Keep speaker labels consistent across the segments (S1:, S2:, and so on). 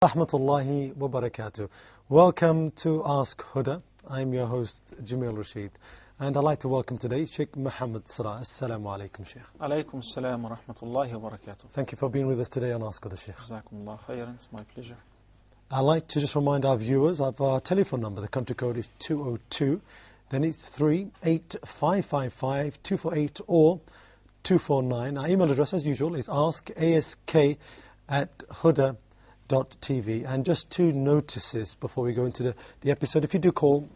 S1: Rahmatullahi wa barakatuh. Welcome to Ask Huda. I'm your host, Jamil Rashid. And I'd like to welcome today Sheikh Muhammad Sara. Assalamu alaikum, Sheikh.
S2: Alaikum assalam wa rahmatullahi wa barakatuh.
S1: Thank you for being with us today on Ask Huda, Sheikh.
S2: Jazakumullah khairan, it's my pleasure.
S1: I'd like to just remind our viewers of our telephone number. The country code is 202, then it's 38555-248 or 249. Our email address, as usual, is ask@huda.tv. And just two notices before we go into the episode. If you do call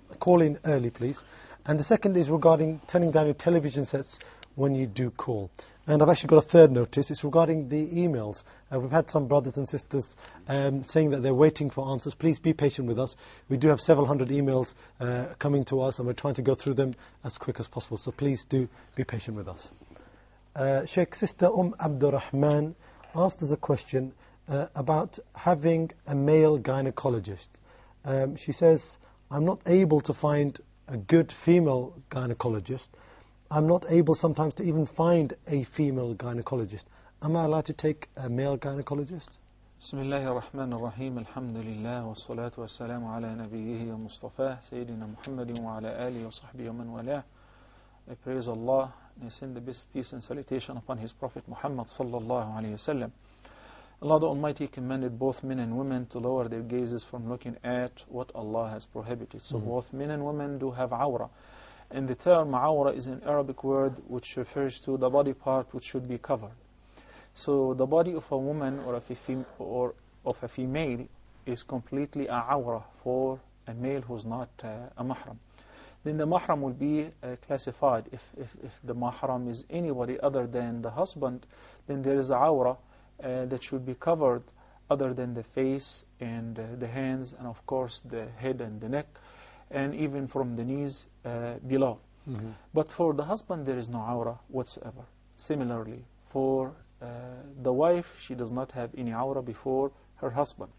S1: in early, please. And the second is regarding turning down your television sets when you do call. And I've actually got a third notice. It's regarding the emails. We've had some brothers and sisters saying that they're waiting for answers. Please be patient with us. We do have several hundred emails coming to us, and we're trying to go through them as quick as possible. So please do be patient with us. Sheikh, Sister Abdurrahman asked us a question about having a male gynecologist. She says, I'm not able to find a good female gynecologist. I'm not able sometimes to even find a female gynecologist. Am I allowed to take a male gynecologist?
S2: Bismillahir Rahmanir Rahim, alhamdulillah, wa salatu wa salamu ala nabiyyihi wa Mustafa, Sayyidina Muhammadin wa ala alihi wa sahbihi wa man wala. I praise Allah and I send the best peace and salutation upon His Prophet Muhammad sallallahu alayhi wa sallam. Allah the Almighty commanded both men and women to lower their gazes from looking at what Allah has prohibited. So both men and women do have awra. And the term awra is an Arabic word which refers to the body part which should be covered. So the body of a woman or of a female is completely a awra for a male who's not a mahram. Then the mahram will be classified. If the mahram is anybody other than the husband, then there is a awra that should be covered other than the face and the hands and of course the head and the neck and even from the knees below. But for the husband there is no awra whatsoever. Similarly, for the wife, she does not have any awra before her husband.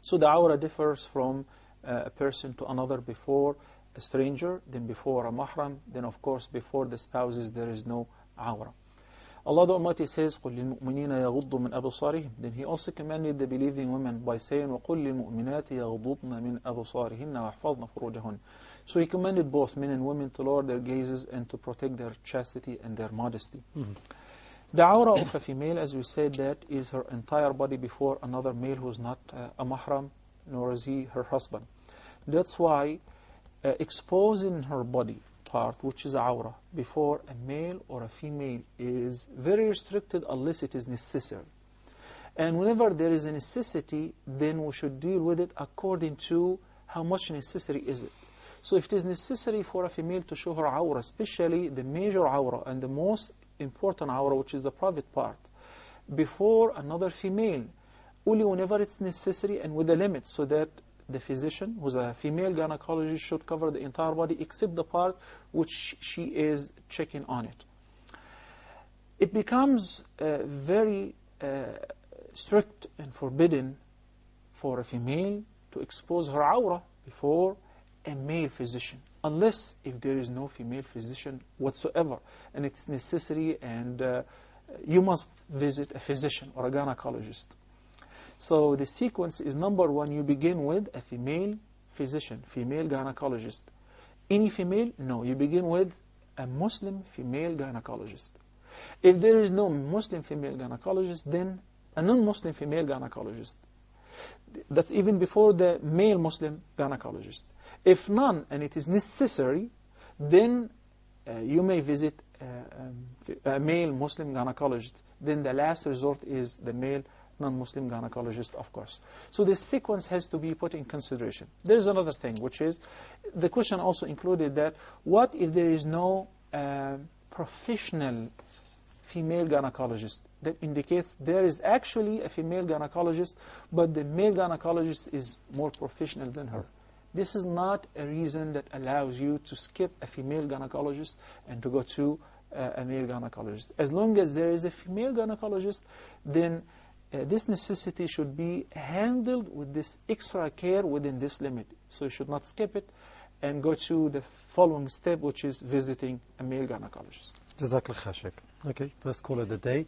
S2: So the awra differs from a person to another. Before a stranger, then before a mahram, then of course before the spouses there is no awra. Allah the Almighty says, قُلْ لِلْمُؤْمِنِينَ يَغُضُّ مِنْ أَبْصَارِهِمْ. Then He also commanded the believing women by saying, وَقُلْ لِلْمُؤْمِنَاتِ يَغُضُّضْنَ مِنْ أَبْصَارِهِنَّ وَيَحْفَظْنَ فُرُوجَهُنَّ. So He commanded both men and women to lower their gazes and to protect their chastity and their modesty. The awra of a female, as we said, that is her entire body before another male who is not a mahram, nor is he her husband. That's why exposing her body part, which is awra, before a male or a female is very restricted unless it is necessary. And whenever there is a necessity, then we should deal with it according to how much necessary is it. So if it is necessary for a female to show her awra, especially the major awra and the most important awra, which is the private part, before another female, only whenever it's necessary and with a limit, so that the physician, who's a female gynecologist, should cover the entire body except the part which she is checking on it. It becomes very strict and forbidden for a female to expose her awra before a male physician, unless if there is no female physician whatsoever, and it's necessary and you must visit a physician or a gynecologist. So the sequence is, number one, you begin with a female physician, female gynecologist. Any female? No, you begin with a Muslim female gynecologist. If there is no Muslim female gynecologist, then a non-Muslim female gynecologist. That's even before the male Muslim gynecologist. If none, and it is necessary, then you may visit a male Muslim gynecologist. Then the last resort is the male non-Muslim gynecologist, of course. So this sequence has to be put in consideration. There's another thing, which is, the question also included that, what if there is no professional female gynecologist? That indicates there is actually a female gynecologist, but the male gynecologist is more professional than her. This is not a reason that allows you to skip a female gynecologist and to go to a male gynecologist. As long as there is a female gynecologist, then this necessity should be handled with this extra care within this limit. So you should not skip it and go to the following step, which is visiting a male gynecologist.
S1: Jazakallah khair, Sheikh. Okay, first call of the day.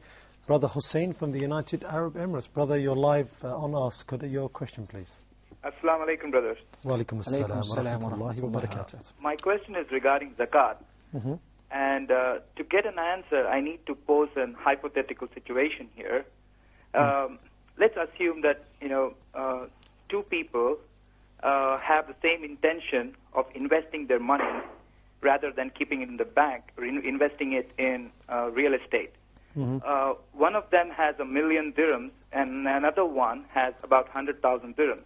S1: Brother Hussein from the United Arab Emirates. Brother, you're live on Ask. Could your question, please?
S3: Assalamu alaikum, brothers.
S1: Wa alaikum assalam wa rahmatullahi wa barakatuh.
S3: My question is regarding zakat. And to get an answer, I need to pose a hypothetical situation here. Let's assume that, two people have the same intention of investing their money rather than keeping it in the bank or investing it in real estate. One of them has 1 million dirhams and another one has about 100,000 dirhams.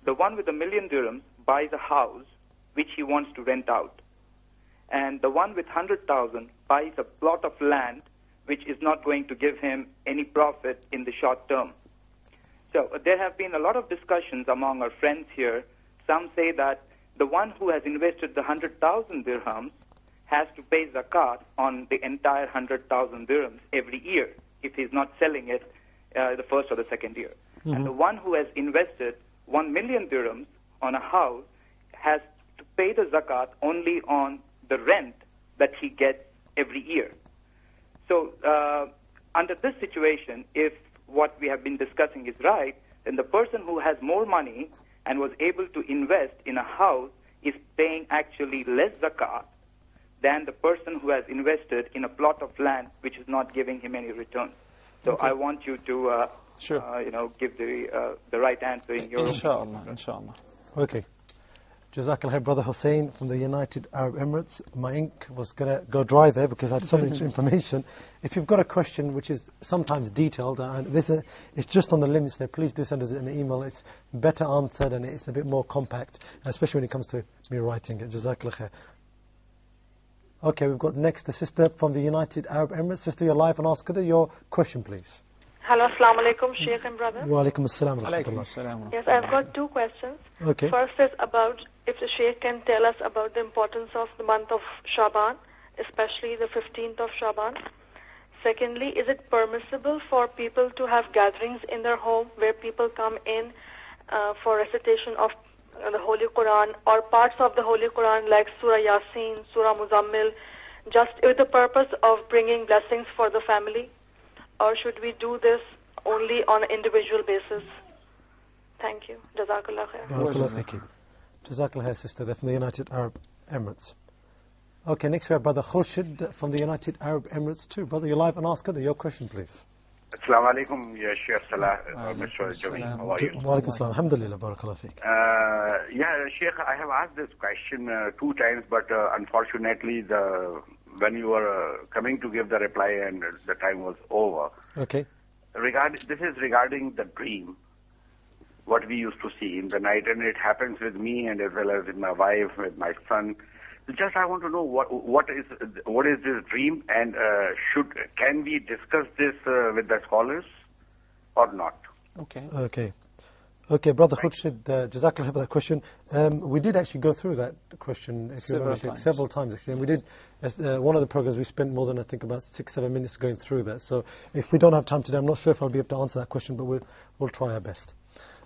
S3: The one with 1 million dirhams buys a house which he wants to rent out. And the one with 100,000 buys a plot of land which is not going to give him any profit in the short term. So there have been a lot of discussions among our friends here. Some say that the one who has invested the 100,000 dirhams has to pay zakat on the entire 100,000 dirhams every year if he's not selling it the first or the second year. And the one who has invested 1 million dirhams on a house has to pay the zakat only on the rent that he gets every year. So under this situation, if what we have been discussing is right, then the person who has more money and was able to invest in a house is paying actually less zakat than the person who has invested in a plot of land which is not giving him any return. So I want you to give the right answer in your
S2: Inshallah.
S1: Okay. Jazakallah, Brother Hussein from the United Arab Emirates. My ink was going to go dry there because I had so much information. If you've got a question which is sometimes detailed, and it's just on the limits there, please do send us an email. It's better answered and it's a bit more compact, especially when it comes to me writing it. Jazakallah khair. Okay, we've got next the sister from the United Arab Emirates. Sister, you're live on Ask Huda. Your question, please.
S4: Hello, assalamu alaikum, Sheikh and brother.
S1: Wa alaikum assalam wa rahmatullah.
S4: Yes, I've got two questions.
S1: Okay.
S4: First is about if the Sheikh can tell us about the importance of the month of Shaban, especially the 15th of Shaban. Secondly, is it permissible for people to have gatherings in their home where people come in for recitation of the Holy Quran or parts of the Holy Quran like Surah Yasin, Surah Muzammil, just with the purpose of bringing blessings for the family? Or should we do this only on an individual basis? Thank you. Jazakallah khair.
S1: Jazakallah khair, sister. They're from the United Arab Emirates. Okay, next we have Brother Khurshid from the United Arab Emirates too. Brother, you're live on Ask Huda. Your question, please.
S5: Assalamu alaikum, ya Sheikh Salah, Mr. Jameen. How are you?
S1: Wa alaikum assalam. Alhamdulillah, barakallah feek.
S5: Yeah, Sheikh, I have asked this question 2 times, but unfortunately, when you were coming to give the reply and the time was over.
S1: Okay.
S5: This is regarding the dream, what we used to see in the night, and it happens with me and as well as with my wife, with my son. Just I want to know what is this dream, and can we discuss this with the scholars or not?
S1: Okay, Brother Khurshid, Jazakallah for that question. We did actually go through that question, if you remember, several times actually. And we did, one of the programs, we spent more than, I think, about 6-7 minutes going through that. So if we don't have time today, I'm not sure if I'll be able to answer that question, but we'll try our best.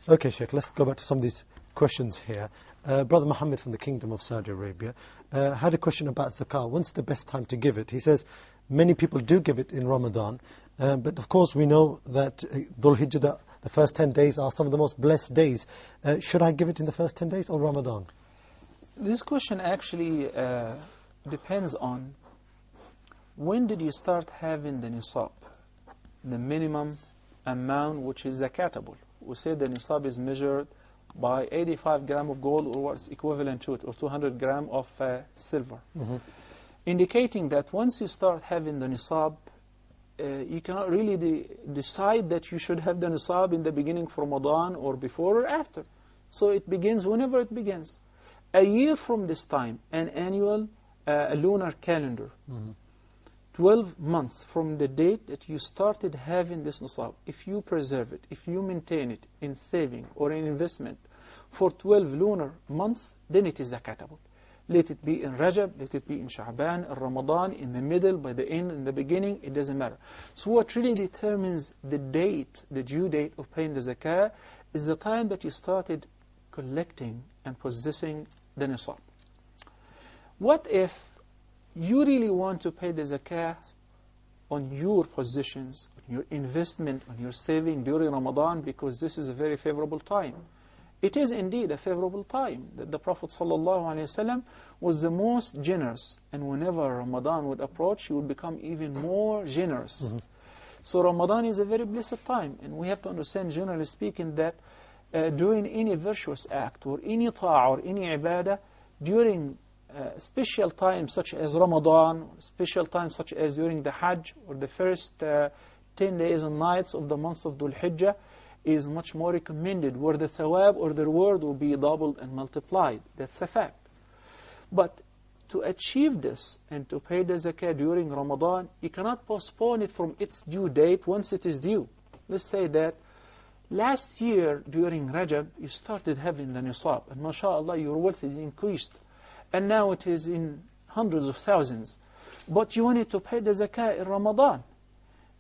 S1: Okay, Sheikh, let's go back to some of these questions here. Brother Muhammad from the Kingdom of Saudi Arabia had a question about zakah. When's the best time to give it? He says, many people do give it in Ramadan, but of course we know that Dhul Hijjah, the first 10 days are some of the most blessed days. Should I give it in the first 10 days or Ramadan?
S2: This question actually depends on when did you start having the nisab, the minimum amount which is zakatable. We say the nisab is measured by 85 grams of gold or what's equivalent to it, or 200 grams of silver. Indicating that once you start having the nisab, you cannot really decide that you should have the nisab in the beginning of Ramadan or before or after. So it begins whenever it begins. A year from this time, an annual lunar calendar, 12 months from the date that you started having this nisab, if you preserve it, if you maintain it in saving or in investment for 12 lunar months, then it is zakatable. Let it be in Rajab, let it be in Sha'ban, in Ramadan, in the middle, by the end, in the beginning, it doesn't matter. So what really determines the date, the due date of paying the zakah, is the time that you started collecting and possessing the nisab. What if you really want to pay the zakah on your possessions, your investment, on your saving during Ramadan, because this is a very favorable time. It is indeed a favorable time. The Prophet ﷺ was the most generous, and whenever Ramadan would approach, he would become even more generous. So Ramadan is a very blessed time, and we have to understand, generally speaking, that during any virtuous act, or any ta'ah, or any ibadah, during special times such as Ramadan, special times such as during the Hajj, or the first 10 days and nights of the month of Dhul Hijjah, is much more recommended, where the thawab or the reward will be doubled and multiplied. That's a fact. But to achieve this and to pay the zakah during Ramadan, you cannot postpone it from its due date once it is due. Let's say that last year during Rajab, you started having the nisab, and mashallah, your wealth is increased, and now it is in hundreds of thousands. But you wanted to pay the zakah in Ramadan.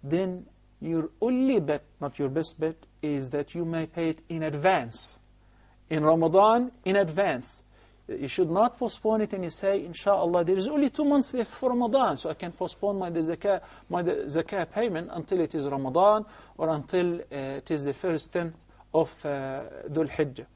S2: Then your only bet, not your best bet, is that you may pay it in advance. In Ramadan, in advance. You should not postpone it and you say, inshallah, there is only 2 months left for Ramadan, so I can postpone my zakah payment until it is Ramadan, or until it is the first 10 of Dhul Hijjah.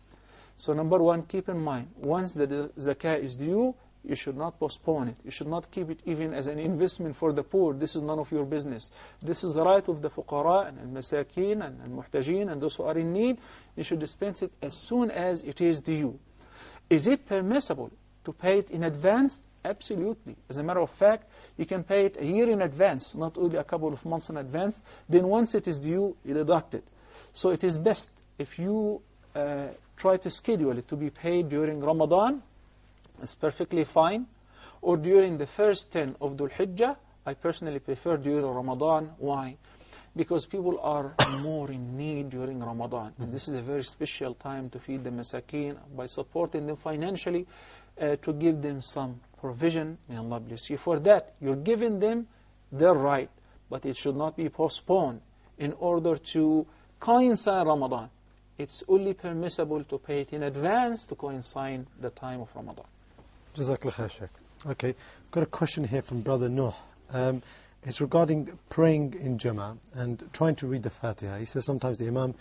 S2: So number one, keep in mind, once the zakah is due, you should not postpone it. You should not keep it even as an investment for the poor. This is none of your business. This is the right of the fuqara and al-masakeen and al-muhtajeen and those who are in need. You should dispense it as soon as it is due. Is it permissible to pay it in advance? Absolutely. As a matter of fact, you can pay it a year in advance, not only a couple of months in advance. Then once it is due, you deduct it. So it is best if you try to schedule it to be paid during Ramadan. It's perfectly fine. Or during the first 10 of Dhul Hijjah. I personally prefer during Ramadan. Why? Because people are more in need during Ramadan. And this is a very special time to feed the masakeen by supporting them financially, to give them some provision. May Allah bless you for that. You're giving them their right, but it should not be postponed in order to coincide Ramadan. It's only permissible to pay it in advance to coincide the time of Ramadan.
S1: Jazakallah khair, Sheikh. Okay, got a question here from Brother Nuh. It's regarding praying in Jama'ah and trying to read the Fatiha. He says sometimes the Imam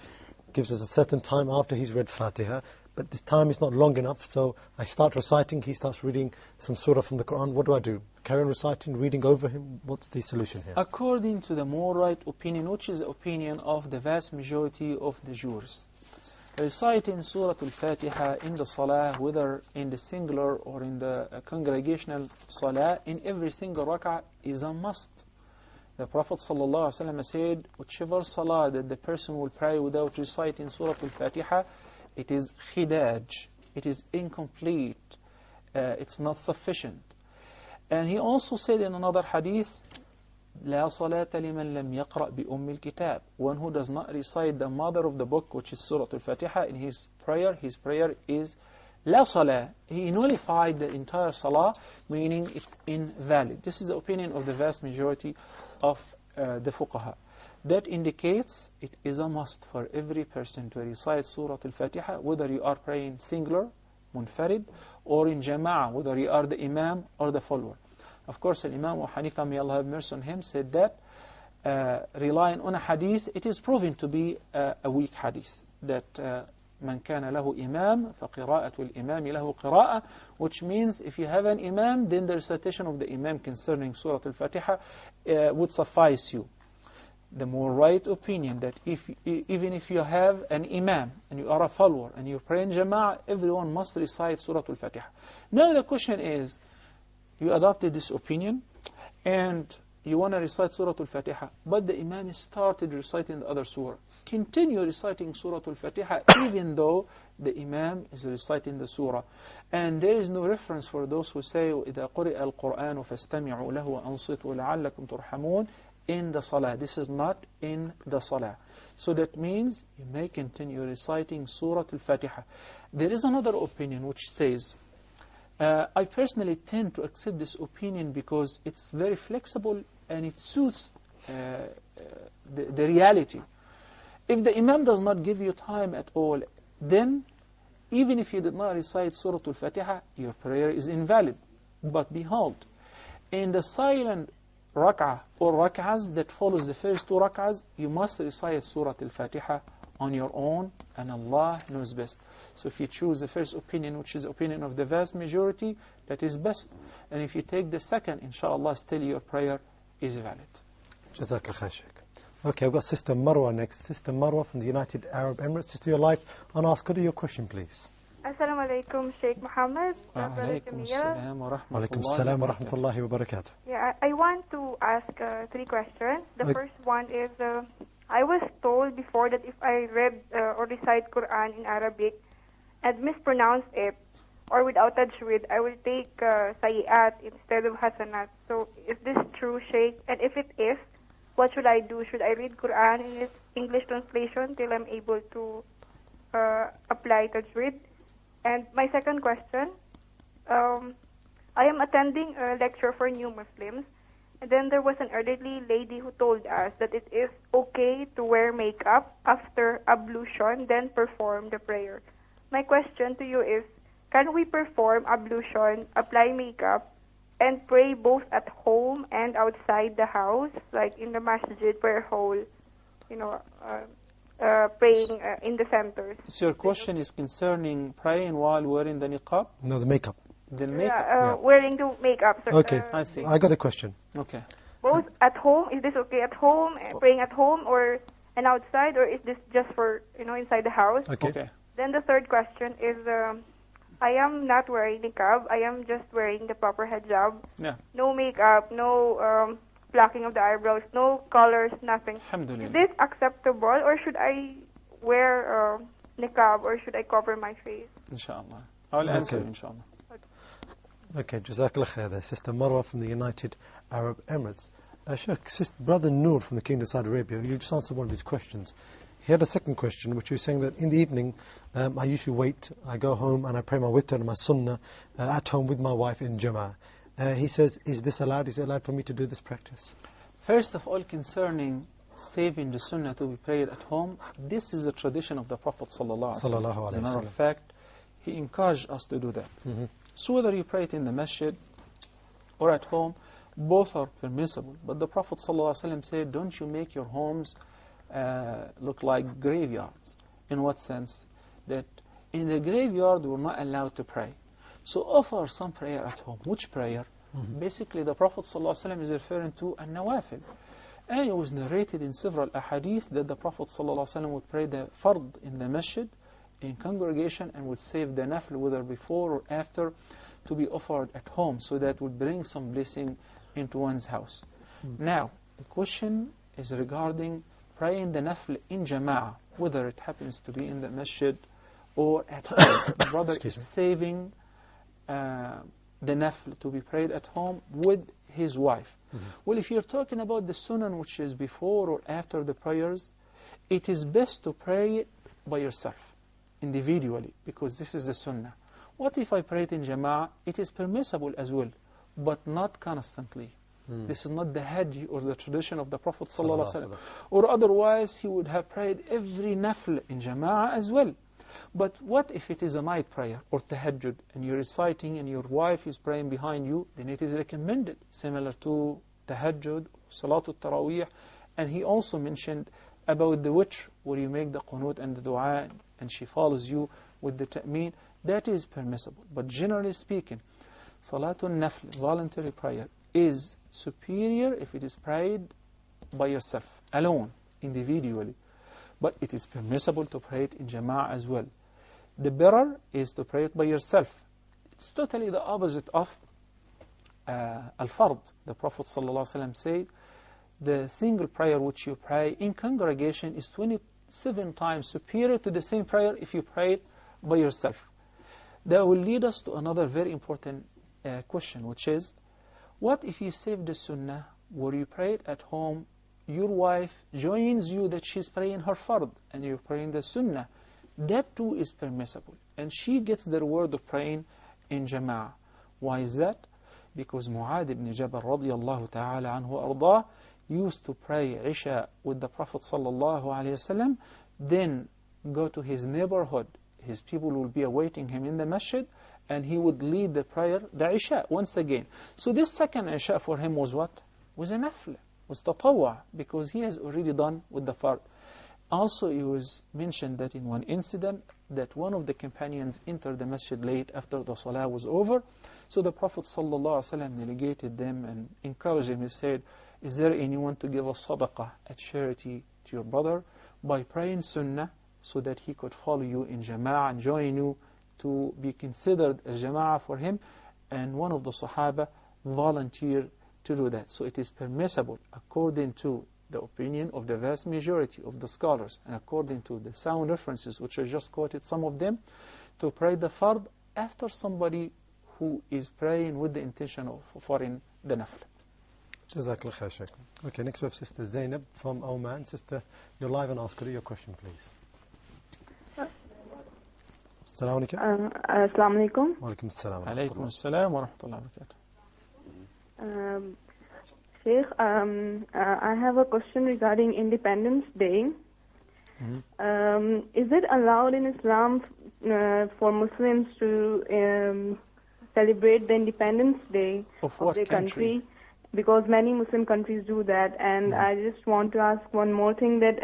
S1: gives us a certain time after he's read Fatiha, but this time is not long enough, so I start reciting, he starts reading some surah from the Quran. What do I do? Carry on reciting, reading over him? What's the solution here?
S2: According to the more right opinion, which is the opinion of the vast majority of the jurists, reciting Surah Al-Fatiha in the Salah, whether in the singular or in the congregational Salah, in every single rak'ah is a must. The Prophet ﷺ said, whichever Salah that the person will pray without reciting Surah Al-Fatiha, it is khidaj, it is incomplete, it's not sufficient. And he also said in another hadith, لا صلاة لمن لم يقرأ بأم الكتاب. One who does not recite the mother of the book, which is Surah Al-Fatiha, in his prayer is لا صلاة. He nullified the entire salah, meaning it's invalid. This is the opinion of the vast majority of the fuqaha. That indicates it is a must for every person to recite Surah Al-Fatiha, whether you are praying singular, munfarid, or in jama'ah, whether you are the imam or the follower. Of course, Imam Abu Hanifa, may Allah have mercy on him, said that relying on a hadith, it is proven to be a weak hadith. That مَنْ كَانَ لَهُ إِمَامٌ فَقِرَاءَةُ الْإِمَامِ لَهُ قِرَاءَةٌ, which means if you have an imam, then the recitation of the imam concerning Surah Al-Fatiha would suffice you. The more right opinion that even if you have an imam and you are a follower and you pray in jama'ah, everyone must recite Surah Al-Fatiha. Now the question is, you adopted this opinion and you want to recite Surah Al-Fatiha, but the Imam started reciting the other surah. Continue reciting Surah Al-Fatiha even though the Imam is reciting the surah. And there is no reference for those who say, إِذَا قُرِئَ الْقُرْآنُ فَاسْتَمِعُوا لَهُ وَأَنصِتُوا لَعَلَّكُمْ تُرْحَمُونَ in the salah. This is not in the salah. So that means you may continue reciting Surah Al-Fatiha. There is another opinion which says, I personally tend to accept this opinion because it's very flexible and it suits the reality. If the Imam does not give you time at all, then even if you did not recite Surah Al-Fatiha, your prayer is invalid. But behold, in the silent rak'ah or rak'ahs that follows the first two rak'ahs, you must recite Surah Al-Fatiha on your own, and Allah knows best. So if you choose the first opinion, which is the opinion of the vast majority, that is best. And if you take the second, inshallah, still your prayer is valid.
S1: Jazakallah khair, Sheikh. Okay, I've got Sister Marwa next. Sister Marwa from the United Arab Emirates. Sister, you're live on Ask Huda. Your question, please.
S6: Assalamu alaikum, Sheikh Muhammad.
S2: Alaykum assalam wa rahmatullahi
S1: Wa alaikum assalam wa rahmatullahi wa barakatuh.
S6: Yeah, I want to ask 3 questions. The first one is, I was told before that if I read or recite Quran in Arabic and mispronounce it, or without tajweed, I will take sayyat instead of hasanat. So is this true, Sheikh? And if it is, what should I do? Should I read Quran in its English translation till I'm able to apply tajweed? And my second question, I am attending a lecture for new Muslims, and then there was an elderly lady who told us that it is okay to wear makeup after ablution, then perform the prayer. My question to you is, can we perform ablution, apply makeup, and pray both at home and outside the house, like in the masjid, prayer hall, praying in the centers?
S2: So your question is concerning praying while wearing the niqab?
S1: No, the makeup.
S2: The makeup?
S6: Wearing the makeup. So,
S1: Okay,
S2: I see.
S1: I got the question.
S2: Okay.
S6: Both at home, is this okay at home, praying at home, and outside, or is this just for, inside the house?
S1: Okay.
S6: Then the third question is, I am not wearing niqab, I am just wearing the proper hijab.
S2: Yeah.
S6: No makeup, no blocking of the eyebrows, no colors, nothing.
S2: Alhamdulillah.
S6: Is this acceptable, or should I wear niqab, or should I cover my face?
S2: Inshallah. I'll answer, inshallah.
S1: Okay, Jazakallah khair there. Sister Marwa from the United Arab Emirates. Sheikh, Brother Noor from the Kingdom of Saudi Arabia, you just answered one of his questions. He had a second question, which was saying that in the evening, I usually wait, I go home and I pray my witr and my sunnah at home with my wife in Jama'ah. He says, is this allowed? Is it allowed for me to do this practice?
S2: First of all, concerning saving the sunnah to be prayed at home, this is the tradition of the Prophet sallallahu alaihi wasallam. As a matter of fact, he encouraged us to do that. So whether you pray it in the masjid or at home, both are permissible. But the Prophet ﷺ said, don't you make your homes look like graveyards. In what sense? That in the graveyard we're not allowed to pray. So offer some prayer at home. Which prayer? Basically the Prophet ﷺ is referring to an-nawafil. And it was narrated in several ahadith that the Prophet ﷺ would pray the fard in the masjid, in congregation, and would save the nafl, whether before or after, to be offered at home, so that would bring some blessing into one's house. Now, the question is regarding praying the nafl in jama'ah, whether it happens to be in the masjid or at home. The brother is saving the nafl to be prayed at home with his wife. Well, if you're talking about the sunnah, which is before or after the prayers, it is best to pray it by yourself, individually, because this is the sunnah. What if I pray it in jama'ah? It is permissible as well, but not constantly. This is not the hajj or the tradition of the Prophet ﷺ. Or otherwise, he would have prayed every nafl in jama'ah as well. But what if it is a night prayer or tahajjud, and you're reciting and your wife is praying behind you? Then it is recommended, similar to tahajjud, salatul tarawih. And he also mentioned about the witr, where you make the qunut and the dua, and she follows you with the ta'meen. That is permissible. But generally speaking, salatul nafl, voluntary prayer, is superior if it is prayed by yourself, alone, individually. But it is permissible to pray it in jama'ah as well. The better is to pray it by yourself. It's totally the opposite of al-fard. The Prophet ﷺ said, the single prayer which you pray in congregation is 27 times superior to the same prayer if you pray it by yourself. That will lead us to another very important question, which is, what if you save the sunnah where you pray it at home, your wife joins you that she's praying her fard, and you're praying the sunnah? That too is permissible. And she gets the reward of praying in jama'ah. Why is that? Because Mu'adh ibn Jabal radiyallahu ta'ala anhu ardah used to pray Isha with the Prophet sallallahu alayhi wasallam, then go to his neighborhood. His people will be awaiting him in the masjid, and he would lead the prayer, the Isha, once again. So this second Isha for him was what? was a nafla, was tatawwa, because he has already done with the fard. Also, it was mentioned that in one incident, that one of the companions entered the masjid late after the salah was over. So the Prophet ﷺ delegated them and encouraged him. He said, is there anyone to give a sadaqah, a charity to your brother, by praying sunnah, so that he could follow you in jama'ah and join you to be considered a jama'ah for him? And one of the Sahaba volunteered to do that. So it is permissible, according to the opinion of the vast majority of the scholars, and according to the sound references, which I just quoted some of them, to pray the fard after somebody who is praying with the intention of following the nafla.
S1: Jazakallah khair, Shaykh. Okay, next we have Sister Zainab from Oman. Sister, you're live and ask her your question, please. Assalamu alaikum.
S7: Assalamu alaikum.
S1: Wa alaikum assalam.
S2: Alaykum assalam wa rahmatullahi wa barakatuh.
S7: Sheikh, I have a question regarding Independence Day. Is it allowed in Islam for Muslims to celebrate the Independence Day
S2: Of
S7: of
S2: what
S7: their
S2: country?
S7: country? Because many Muslim countries do that. And I just want to ask one more thing, that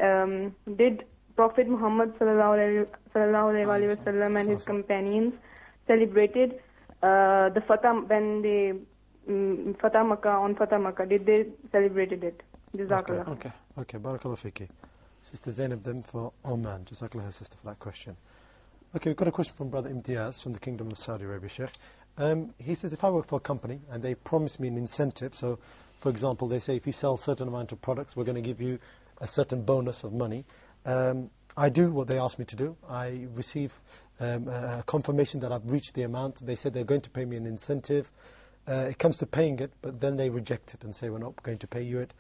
S7: did Prophet Muhammad sallallahu alaihi wasallam and his companions celebrated the Fatah when they Fatah Makkah, did they celebrated it? Jazakallah.
S2: Okay.
S1: Okay, barakallah fiki. Sister Zainab then for Oman. Jazakallah sister for that question. Okay, we've got a question from Brother Imtiaz from the Kingdom of Saudi Arabia, Sheikh. He says, if I work for a company and they promise me an incentive, so for example, they say if you sell a certain amount of products, we're going to give you a certain bonus of money. I do what they ask me to do. I receive a confirmation that I've reached the amount. They said they're going to pay me an incentive. It comes to paying it, but then they reject it and say, we're not going to pay you it.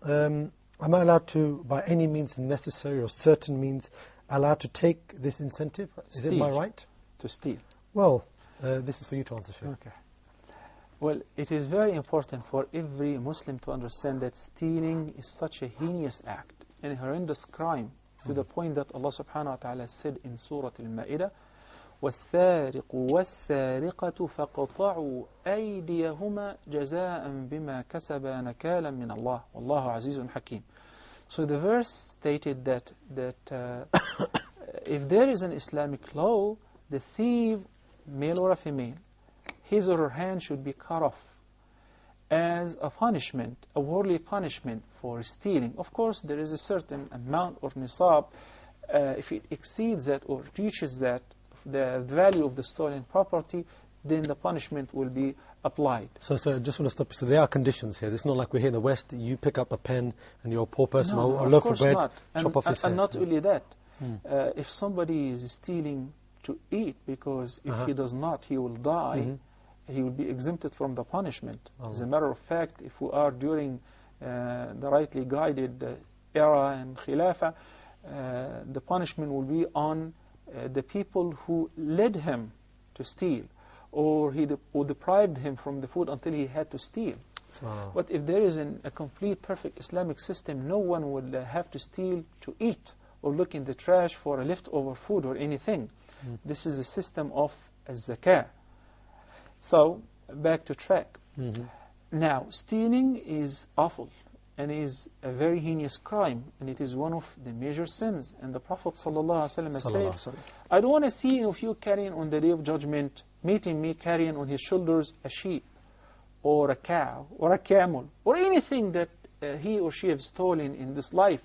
S1: Am I allowed to, by any means necessary or certain means, allowed to take this incentive? Is it my right?
S2: To steal.
S1: Well, this is for you to answer, Sheikh.
S2: Okay. Well, it is very important for every Muslim to understand that stealing is such a heinous act and a horrendous crime, to the point that Allah subhanahu wa ta'ala said in Surah Al-Ma'idah, وَالسَّارِقُ وَالسَّارِقَةُ فَقَطَعُوا أَيْدِيَهُمَا جَزَاءً بِمَا كَسَبَا نَكَالًا مِنَ اللَّهِ وَاللَّهُ عَزِيزٌ حَكِيمٌ. So the verse stated that if there is an Islamic law, the thief, male or a female, his or her hand should be cut off as a punishment, a worldly punishment for stealing. Of course, there is a certain amount of nisab. If it exceeds that or reaches that, the value of the stolen property, then the punishment will be applied.
S1: So I just want to stop you. So there are conditions here. It's not like we're here in the West, you pick up a pen and you're a poor person,
S2: No,
S1: or a loaf of bread,
S2: not.
S1: chop off his head.
S2: And not only that, if somebody is stealing to eat, because if he does not, he will die, he will be exempted from the punishment. As a matter of fact, if we are during the rightly guided era and Khilafah, the punishment will be on the people who led him to steal, or who deprived him from the food until he had to steal. But if there is a complete, perfect Islamic system, no one would have to steal to eat or look in the trash for a leftover food or anything. This is a system of zakah. So, back to track. Now, stealing is awful and is a very heinous crime, and it is one of the major sins. And the Prophet ﷺ said, I don't want to see any of you carrying on the Day of Judgment, meeting me carrying on his shoulders a sheep, or a cow, or a camel, or anything that he or she have stolen in this life.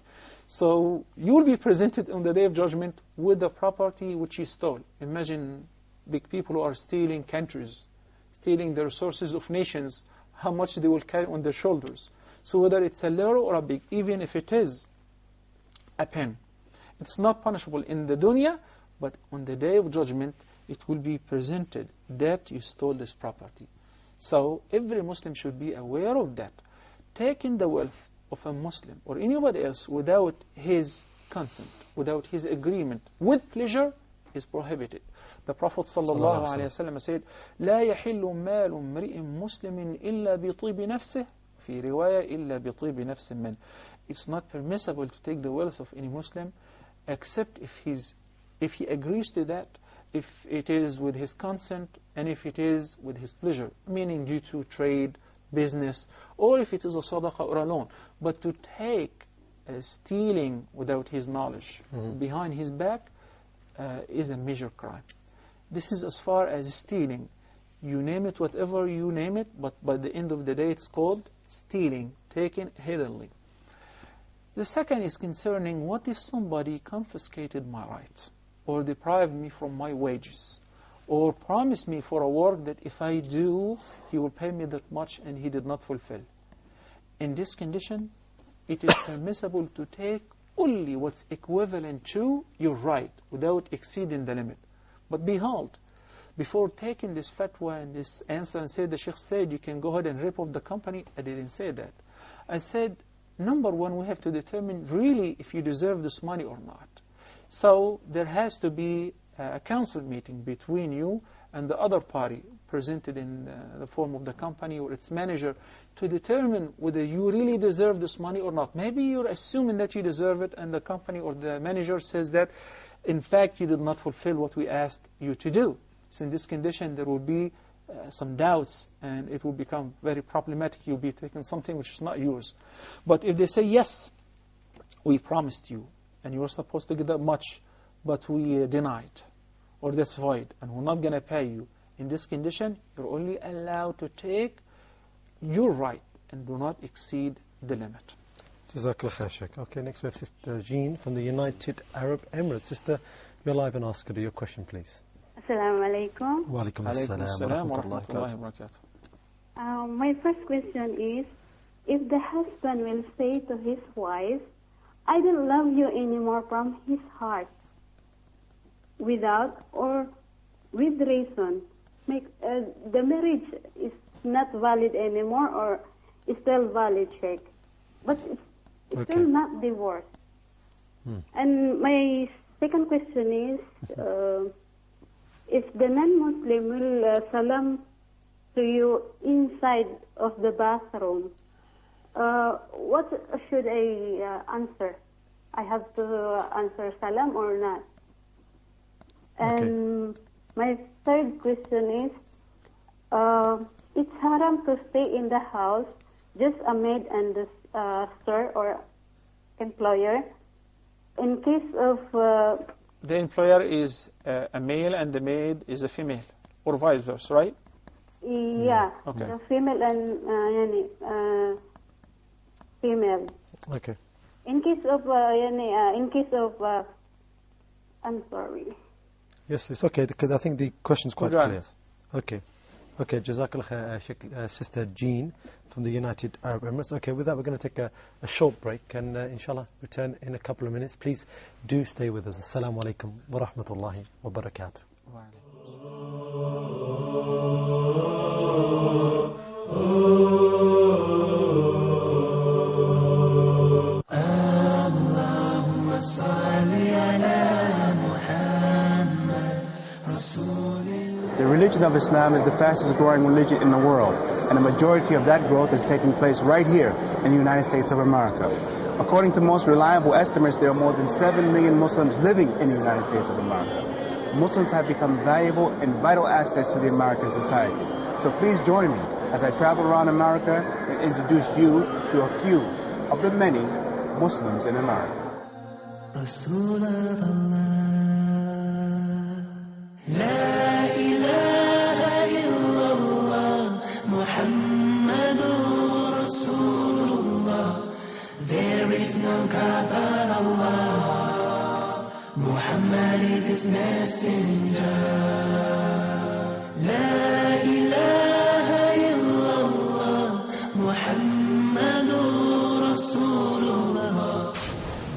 S2: So you will be presented on the Day of Judgment with the property which you stole. Imagine big people who are stealing countries, stealing the resources of nations, how much they will carry on their shoulders. So whether it's a little or a big, even if it is a pen, it's not punishable in the dunya, but on the Day of Judgment, it will be presented that you stole this property. So every Muslim should be aware of that. Taking the wealth of a Muslim or anybody else without his consent, without his agreement, with pleasure, is prohibited. The Prophet ﷺ said, لا يحل مال امرئ مسلم إلا بطيب نفسه في رواية إلا بطيب نفس من. It's not permissible to take the wealth of any Muslim except if he agrees to that, if it is with his consent, and if it is with his pleasure, meaning due to trade, business, or if it is a sadaqah or a loan. But to take stealing without his knowledge behind his back is a major crime. This is as far as stealing. You name it, whatever you name it, but by the end of the day it's called stealing, taken hiddenly. The second is concerning, what if somebody confiscated my rights, or deprived me from my wages, or promised me for a work that if I do, he will pay me that much, and he did not fulfill. In this condition, it is permissible to take only what's equivalent to your right, without exceeding the limit. But behold, before taking this fatwa and this answer and said, the Sheikh said, you can go ahead and rip off the company, I didn't say that. I said, number one, we have to determine really if you deserve this money or not. So there has to be a council meeting between you and the other party presented in the form of the company or its manager to determine whether you really deserve this money or not. Maybe you're assuming that you deserve it, and the company or the manager says that in fact you did not fulfill what we asked you to do. So in this condition there will be some doubts, and it will become very problematic. You'll be taking something which is not yours. But if they say, yes, we promised you, and you were supposed to get that much, but we denied, or that's void, and we're not going to pay you, in this condition, you're only allowed to take your right, and do not exceed the limit.
S1: Jazakallah khair, Sheikh. Okay, next we have Sister Jean from the United Arab Emirates. Sister, you're live and ask her your question, please.
S8: Assalamu alaikum.
S1: Wa alaikum assalam wa rahmatullahi wa barakatuh.
S8: My first question is, if the husband will say to his wife, I don't love you anymore from his heart, without or with reason, the marriage is not valid anymore, or is still valid, Sheikh, but it's still not divorced. And my second question is, if the non-Muslim will salam to you inside of the bathroom, what should I answer? I have to answer salam or not? And my third question is, it's haram to stay in the house, just a maid and the sir or employer. In case of...
S2: the employer is a male and the maid is a female, or vice versa, right?
S8: Yeah, the female and female.
S1: Okay.
S8: In case of, I'm sorry.
S1: Yes, it's okay, because I think the question's quite clear. Okay. Okay, Jazakallah khair, Sister Jean from the United Arab Emirates. Okay, with that we're going to take a short break and inshallah return in a couple of minutes. Please do stay with us. Assalamu alaikum wa rahmatullahi wa barakatuh. Allahumma salli ala Muhammad Rasulillah.
S9: The religion of Islam is the fastest growing religion in the world, and the majority of that growth is taking place right here in the United States of America. According to most reliable estimates, there are more than 7 million Muslims living in the United States of America. Muslims have become valuable and vital assets to the American society. So please join me as I travel around America and introduce you to a few of the many Muslims in America. Rasul of Allah. There is no God but Allah. Muhammad is his messenger. La ilaha illallah. Muhammadur Rasulullah.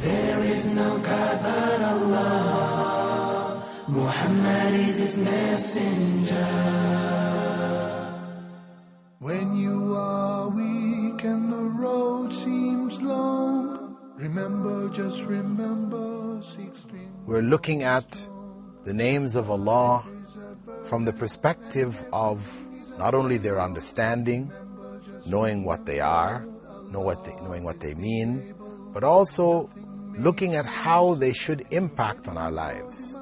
S9: There is no God but Allah. Muhammad is his messenger.
S10: When you are weak and the road seems long, remember, just remember,
S11: we're looking at the names of Allah from the perspective of not only their understanding, knowing what they are, knowing what they mean, but also looking at how they should impact on our lives.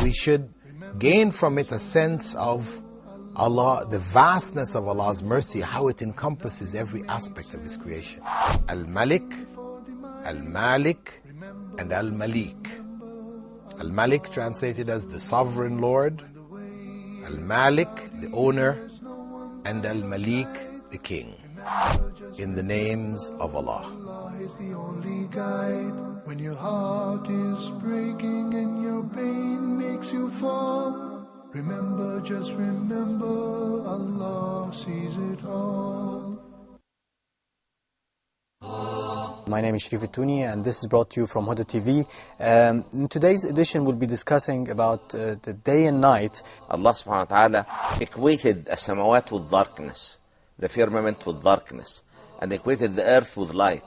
S11: We should gain from it a sense of Allah, the vastness of Allah's mercy, how it encompasses every aspect of His creation. Al-Malik, Al-Malik, and Al-Malik. Al-Malik translated as the sovereign Lord, Al-Malik, the owner, and Al-Malik, the king. In the names of Allah.
S10: Allah is the only guide. When your heart is breaking and your pain makes you fall, remember, just remember, Allah sees it all.
S12: My name is Sharif Touni, and this is brought to you from Huda TV. In today's edition, we'll be discussing about the day and night.
S13: Allah subhanahu wa ta'ala equated the samawat with darkness, the firmament with darkness, and equated the earth with light.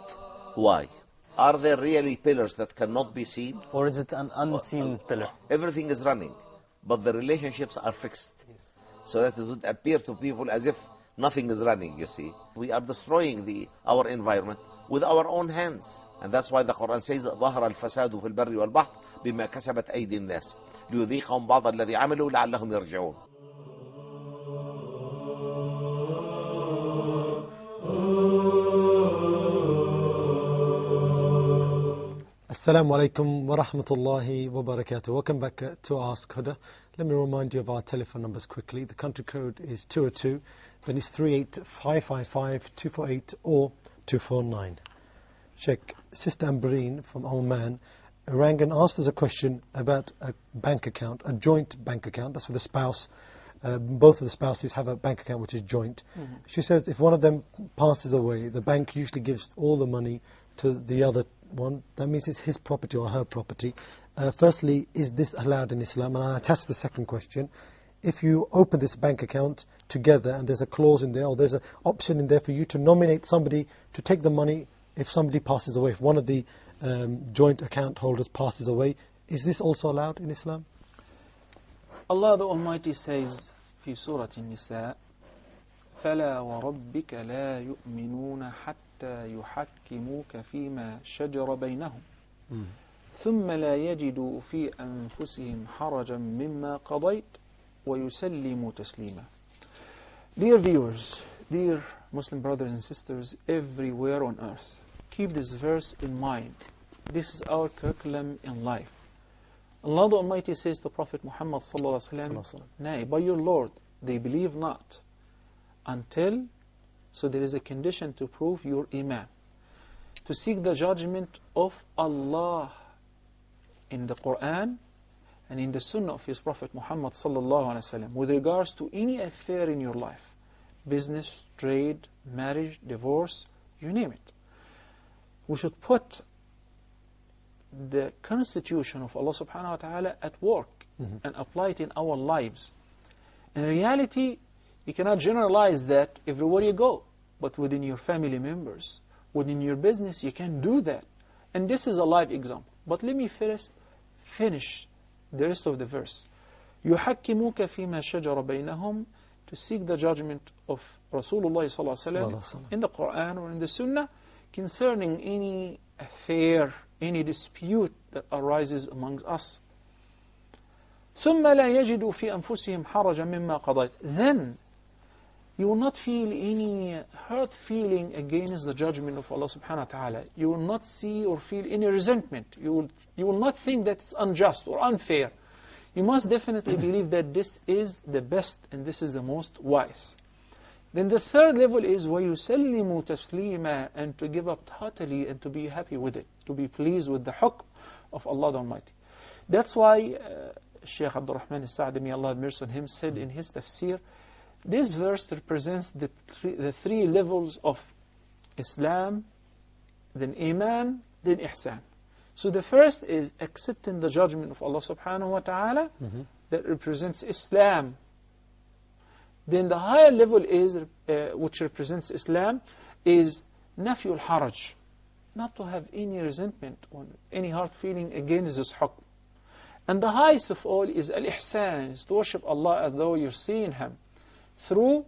S13: Why? Are there really pillars that cannot be seen?
S12: Or is it an unseen pillar?
S13: Everything is running, but the relationships are fixed. So that it would appear to people as if nothing is running, you see. We are destroying our environment with our own hands. And that's why the Quran says, ظهر الفساد في البر والبحر بما كسبت أيدي الناس ليذيقهم بعض الذي عملوا لعلهم يرجعون.
S1: Assalamu alaikum wa rahmatullahi wa barakatuh. Welcome back to Ask Huda. Let me remind you of our telephone numbers quickly. The country code is 202, then it's 38555 248 or 249. Sheikh, Sister Amberine from Oman rang and asked us a question about a bank account, a joint bank account. That's for the spouse. Both of the spouses have a bank account which is joint. Mm-hmm. She says if one of them passes away, the bank usually gives all the money to the other one. That means it's his property or her property. Firstly, is this allowed in Islam? And I attach the second question. If you open this bank account together and there's a clause in there, or there's an option in there for you to nominate somebody to take the money if somebody passes away, if one of the joint account holders passes away, is this also allowed in Islam?
S2: Allah the Almighty says في سورة النساء فلا وربك لا يؤمنون حتى يحكموك فيما شجر بينهم ثم لا يجدوا في أنفسهم حرجا مما قضيت ويسلموا تسليما. Dear viewers, dear Muslim brothers and sisters everywhere on earth, keep this verse in mind. This is our curriculum in life. Allah the Almighty says to Prophet Muhammad sallallahu alaihi wasallam, nay, by your Lord, they believe not until, so there is a condition to prove your iman, to seek the judgment of Allah in the Quran and in the Sunnah of His Prophet Muhammad sallallahu alaihi wasallam with regards to any affair in your life, business, trade, marriage, divorce, you name it. We should put the constitution of Allah subhanahu wa ta'ala at work and apply it in our lives. In reality, you cannot generalize that everywhere you go, but within your family members, within your business, you can do that. And this is a live example. But let me first finish the rest of the verse. يُحَكِّمُوكَ فِيمَا شَجَرَ بَيْنَهُمْ, to seek the judgment of Rasulullah sallallahu alaihi wasallam in the Quran or in the Sunnah concerning any affair, any dispute that arises amongst us. ثُمَّ لَا يَجِدُوا فِي أَنفُسِهِمْ حَرَجًا مِمَّا قَضَيْتَ. Then you will not feel any hurt feeling against the judgment of Allah subhanahu wa ta'ala. You will not see or feel any resentment. You will not think that it's unjust or unfair. You must definitely believe that this is the best and this is the most wise. Then the third level is وَيُسَلِّمُ تَسْلِيمًا, and to give up totally and to be happy with it, to be pleased with the hukm of Allah the Almighty. That's why Shaykh Abdul Rahman al-Sa'di, may Allah have mercy on him, said in his tafsir, this verse represents the three levels of Islam, then Iman, then Ihsan. So the first is accepting the judgment of Allah subhanahu wa ta'ala, that represents Islam. Then the higher level is, which represents Islam, is Nafyul Haraj, not to have any resentment or any hard feeling against this hukm. And the highest of all is Al-Ihsan, is to worship Allah as though you're seeing Him, through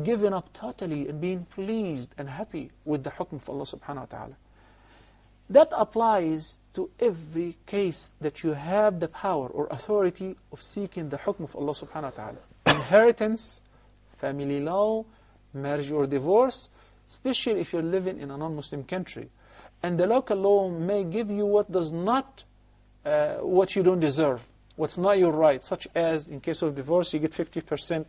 S2: giving up totally and being pleased and happy with the hukm of Allah subhanahu wa ta'ala. That applies to every case that you have the power or authority of seeking the hukm of Allah subhanahu wa ta'ala. Inheritance, family law, marriage or divorce, especially if you're living in a non-Muslim country. And the local law may give you what does not, what you don't deserve, what's not your right, such as in case of divorce, you get 50%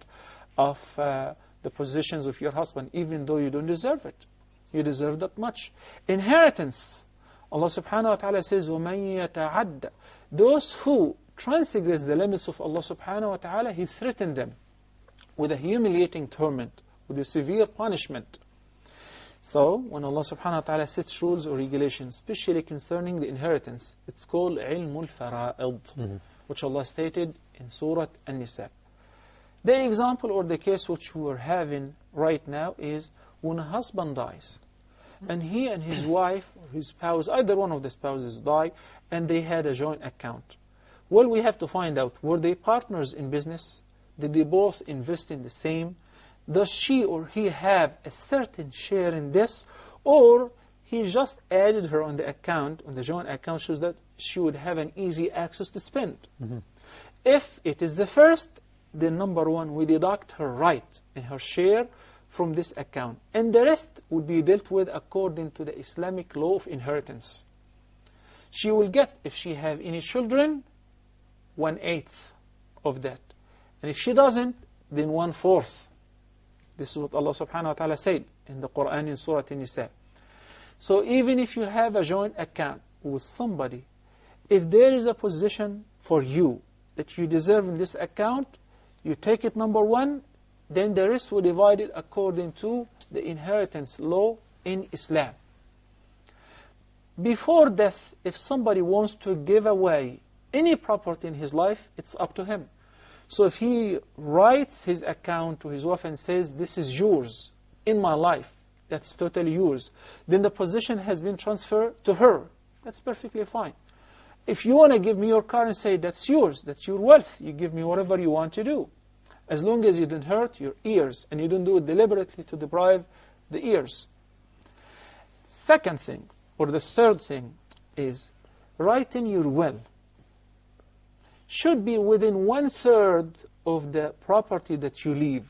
S2: of the possessions of your husband, even though you don't deserve it. You deserve that much. Inheritance. Allah subhanahu wa ta'ala says, وَمَن يَتَعَدَّ. Those who transgress the limits of Allah subhanahu wa ta'ala, He threatened them with a humiliating torment, with a severe punishment. So, when Allah subhanahu wa ta'ala sets rules or regulations, especially concerning the inheritance, it's called ilmul fara'id, which Allah stated in Surah An-Nisa. The example or the case which we are having right now is when a husband dies, and he and his wife or his spouse, either one of the spouses die, and they had a joint account. Well, we have to find out, were they partners in business? Did they both invest in the same? Does she or he have a certain share in this? Or he just added her on the account, on the joint account, so that she would have an easy access to spend. If it is the first, then number one, we deduct her right and her share from this account. And the rest will be dealt with according to the Islamic law of inheritance. She will get, if she have any children, 1/8 of that. And if she doesn't, then 1/4. This is what Allah subhanahu wa ta'ala said in the Quran in Surah An-Nisa. So even if you have a joint account with somebody, if there is a position for you that you deserve in this account, you take it number one, then the rest will divide it according to the inheritance law in Islam. Before death, if somebody wants to give away any property in his life, it's up to him. So if he writes his account to his wife and says, this is yours in my life, that's totally yours, then the possession has been transferred to her. That's perfectly fine. If you want to give me your car and say, that's yours, that's your wealth, you give me whatever you want to do. As long as you don't hurt your ears, and you don't do it deliberately to deprive the ears. Second thing, or the third thing, is writing your will should be within 1/3 of the property that you leave.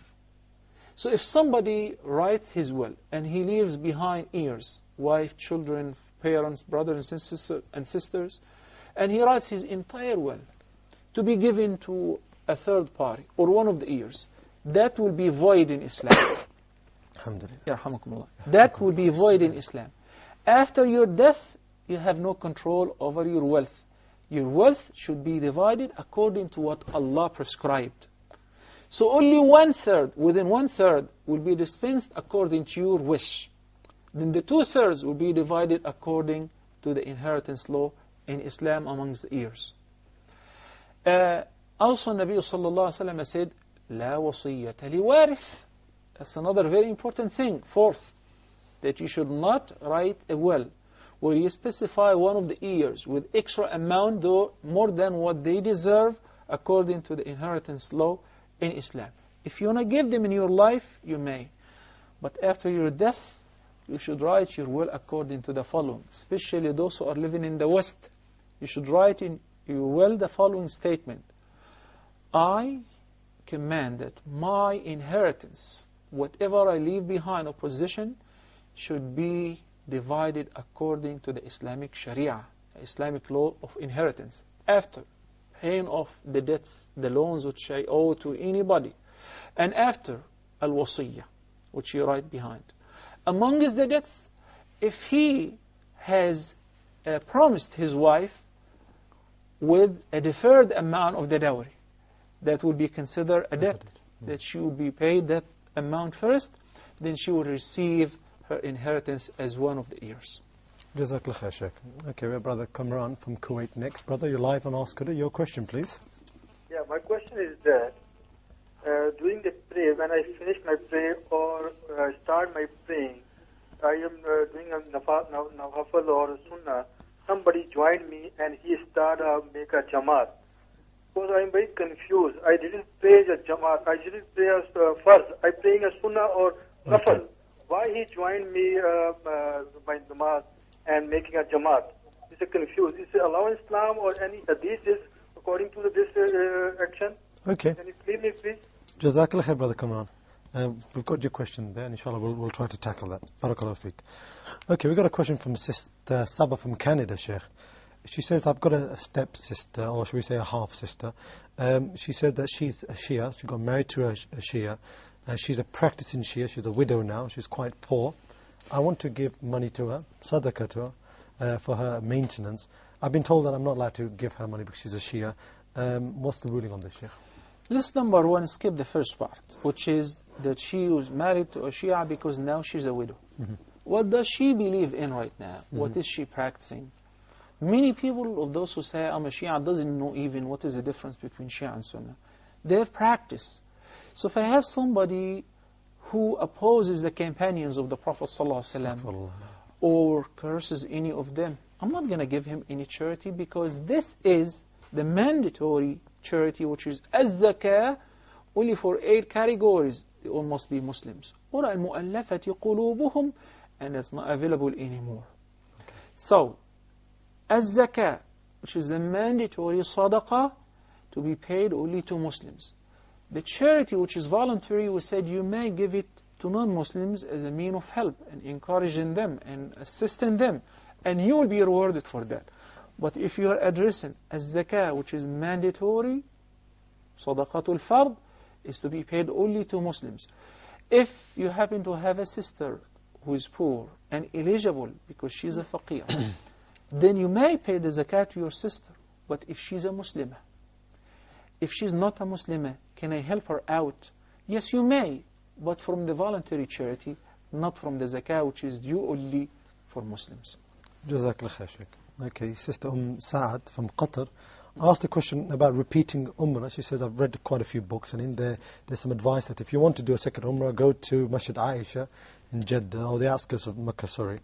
S2: So if somebody writes his will, and he leaves behind heirs, wife, children, parents, brothers and sisters, and he writes his entire will to be given to a third party, or one of the heirs, that will be void in Islam. Alhamdulillah. That will be void in Islam. After your death, you have no control over your wealth. Your wealth should be divided according to what Allah prescribed. So only 1/3, within 1/3, will be dispensed according to your wish. Then the 2/3 will be divided according to the inheritance law in Islam amongst the heirs. Also, Nabi sallallahu alaihi wasallam said, "La wasiyyata liwarith." That's another very important thing. Fourth, that you should not write a will where you specify one of the heirs with extra amount, though more than what they deserve, according to the inheritance law in Islam. If you want to give them in your life, you may. But after your death, you should write your will according to the following. Especially those who are living in the West, you should write in your will the following statement: I command that my inheritance, whatever I leave behind or possession, should be divided according to the Islamic Sharia, the Islamic law of inheritance, after paying off the debts, the loans which I owe to anybody, and after al-wasiyyah, which you write behind. Amongst the debts, if he has promised his wife with a deferred amount of the dowry, that would be considered a debt, that she will be paid that amount first, then she will receive her inheritance as one of the heirs.
S1: Jazakallah khair, Sheikh. Okay, we have Brother Kamran from Kuwait next. Brother, you're live on Ask Huda. Your question, please.
S14: Yeah, my question is that during the prayer, when I finish my prayer or start my praying, I am doing a nafal or a sunnah, somebody joined me and he started make a jamaat. Because I am very confused. I didn't pray the jamaat. I didn't pray as first. I praying a sunnah or nafal. Why he joined me by jamaat and making a jamaat? Is it confused? Is it allowed in Islam or any hadith is according to this action?
S1: Okay.
S14: Can you clear me, please?
S1: Jazakallah khair, Brother Kamran. We've got your question there, and inshallah we'll try to tackle that. Barakallahu fiqh. Okay, we've got a question from Sister Saba from Canada, Sheikh. She says, I've got a step-sister, or should we say a half-sister. She said that she's a Shia. She got married to a Shia. She's a practicing Shia. She's a widow now. She's quite poor. I want to give money to her, sadaqah to her, for her maintenance. I've been told that I'm not allowed to give her money because she's a Shia. What's the ruling on this, Sheikh?
S2: Let's number one skip the first part, which is that she was married to a Shia because now she's a widow. What does she believe in right now? What is she practicing? Many people of those who say I'm a Shia doesn't know even what is the difference between Shia and Sunnah. Their practice. So if I have somebody who opposes the companions of the Prophet ﷺ or curses any of them, I'm not going to give him any charity, because this is the mandatory charity, which is az-zakah, only for 8 categories. They all must be Muslims. Or al-mu'allafati qulubuhum, and it's not available anymore. So, az-zakah, which is the mandatory sadaqah, to be paid only to Muslims. The charity, which is voluntary, we said you may give it to non-Muslims as a mean of help and encouraging them and assisting them, and you will be rewarded for that. But if you are addressing az-zakah, which is mandatory, sadaqatul fard, is to be paid only to Muslims. If you happen to have a sister who is poor and eligible because she's a faqir, then you may pay the zakat to your sister. But if she's a Muslimah, if she's not a Muslimah, can I help her out? Yes, you may, but from the voluntary charity, not from the zakah, which is due only for Muslims.
S1: Jazakallah khair, Sheikh. Okay, Sister Saad from Qatar asked a question about repeating Umrah. She says, I've read quite a few books, and in there's some advice that if you want to do a second Umrah, go to Masjid Aisha in Jeddah, or the outskirts of Mecca, sorry.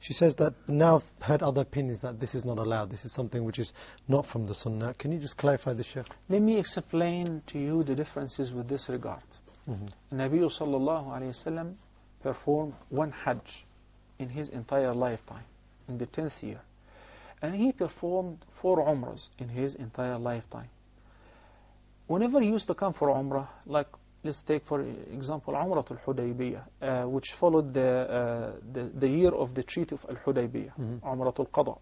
S1: She says that now I've heard other opinions that this is not allowed. This is something which is not from the Sunnah. Can you just clarify this, Sheikh?
S2: Let me explain to you the differences with this regard. Nabi sallallahu alayhi wasallam performed 1 Hajj in his entire lifetime, in the 10th year. And he performed 4 Umrahs in his entire lifetime. Whenever he used to come for Umrah, like let's take for example Umratul Hudaybiyah, which followed the year of the Treaty of Al-Hudaybiyah, Umratul Qada,